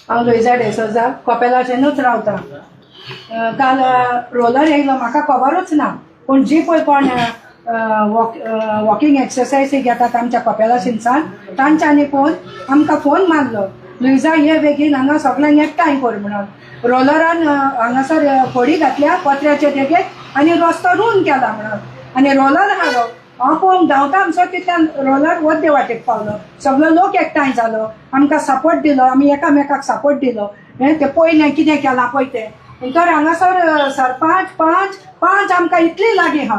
हांव लुइजा डेसोजा कोपेलाचेनूच रावता. काल रोलर येयलो म्हाका खबरूच ना, पूण जी पळय कोण वॉकिंग एक्सरसायज घेतात आमच्या कोपेलाशिनसान तांच्यांनी पळोवन आमकां फोन मारलो, लुइजा ये बेगीन हांगा सगळ्यांक एकठांय कर म्हणून. रोलरान हांगासर फोडी घातल्या पत्र्याचे देगेक आनी रस्तो रूंद केला म्हणून. आनी रोलर हाडलो हांव पळोवंक धांवता आमचो तितल्यान रोलर वद्दे वाटेक पावलो. सगळो लोक एकठांय जालो, आमकां सपोर्ट दिलो, आमी एकामेकाक सपोर्ट दिलो. ते पयलें कितें केलां पळय तें. तर हांगासर सरपंच पांच आमकां इतली लागीं आहा,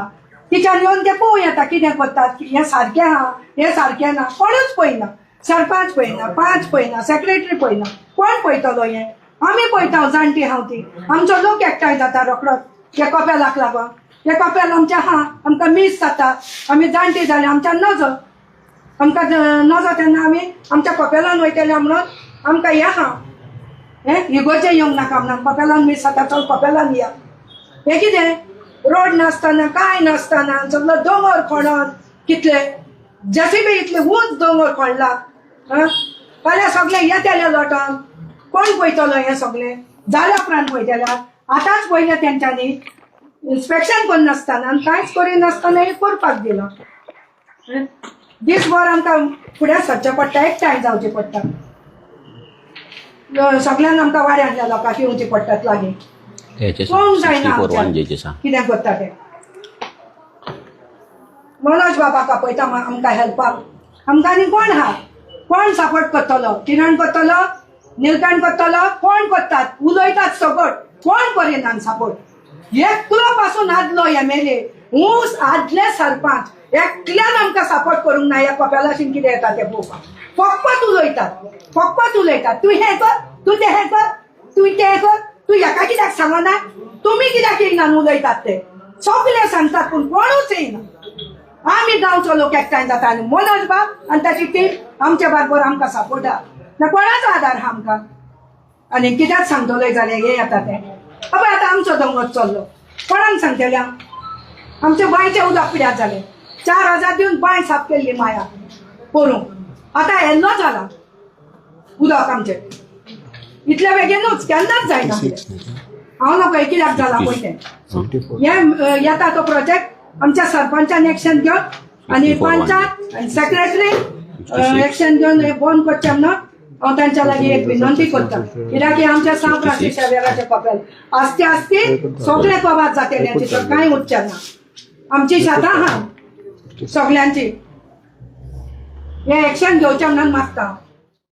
तिच्यान येवन ते पळोवं येता कितें करतात, हें सारकें आहा हें सारकें ना. कोणूच पळयना, सरपंच पळयना, पांच पळयना, सेक्रेटरी पळयना, कोण पळयतलो हें. आमी पळयता जाणटी हांव ती. आमचो लोक एकठांय जाता रोखडोच हे कपेलाक लागून. हे कपेल आमचें आहा, आमकां मीस जाता, आमी जाणटी जाली, आमच्यान नजो. आमकां नजो तेन्ना आमी आमच्या कपेलान वयतले म्हणून आमकां हें आहा, इगोर्जे येवंक नाका म्हणून. कपेलान मीस जाता चल कपेलान या. हें कितें रोड नासतना कांय नासतना सगळो दोंगर खणोन कितले जेसीबी इतले उंच दोंगर खणला. फाल्यां सगळें येतेलें लोटोन कोण पळयतलो हें सगळें. जाल्या उपरांत पळयतल्या. आतांच पयलें तेंच्यांनी इन्स्पेक्शन कोन्न नासतना आनी कांयच करिनासतना हें करपाक दिलो. दीसभर आमकां फुडें सरचें पडटा, एकठांय जावचें पडटा. सगळ्यांक आमकां वाड्यांतल्या लोकांक येवचें पडटात लागीं. कोण जायना कितें करता तें. मनोज बाबाक आपयता आमकां हेल्पाक. आमकां आनी कोण आहा, कोण सपोर्ट करतलो. किरण करतलो, निलकंठ करतलो, कोण करतात, उलयतात सकट, कोण करिना सपोर्ट. एकलो पासून आदलो एमएलए ऊस आदले सरपंच एकल्यान आमकां सपोर्ट करूंक ना. ह्या कपेलाशीन कितें येता तें पळोवपाक. फकत उलयतात. तूं हें कर, तूं तें कर, तूं तें कर, तूं हेका कित्याक सांगना, तुमी कित्याक येयना उलयतात ते सगळे सांगतात पूण कोणूच येयना. आमी गांवचो लोक एकठांय जाता आनी मनोज बाब आनी ताची टीम आमच्या बरोबर आमकां सपोर्ट आहा. ना कोणाचो आदार आहा आमकां. आनी कित्याक सांगतलोय जाल्यार हें येता तें. पळय आतां आमचो दोंगर चल्लो, कोणाक सांगतले आमचे बांयचें उदक पिड्यार जालें. 4,000 दिवन बांय साफ केल्ली माया करूंक. आतां येल्लो जाला उदक आमचें इतले बेगीनूच केन्नाच जायना. हांव नपळय कित्याक जाला पळय तें. हें येता तो प्रोजेक्ट आमच्या सरपंचान एक्शन घेवन आनी पंचायत आनी सेक्रेटरी एक्शन घेवन हें बंद करचें म्हणून हांव तांच्या लागीं एक विनंती करता. कित्याक आमच्या सांव फ्रांसीस शेवेराचे कपेल आस्ते आस्ते सगळे कबाद जातले, तितून कांय उरचें ना. आमची शेतां आहा सगळ्यांची. हें एक्शन घेवचें म्हणून मागता.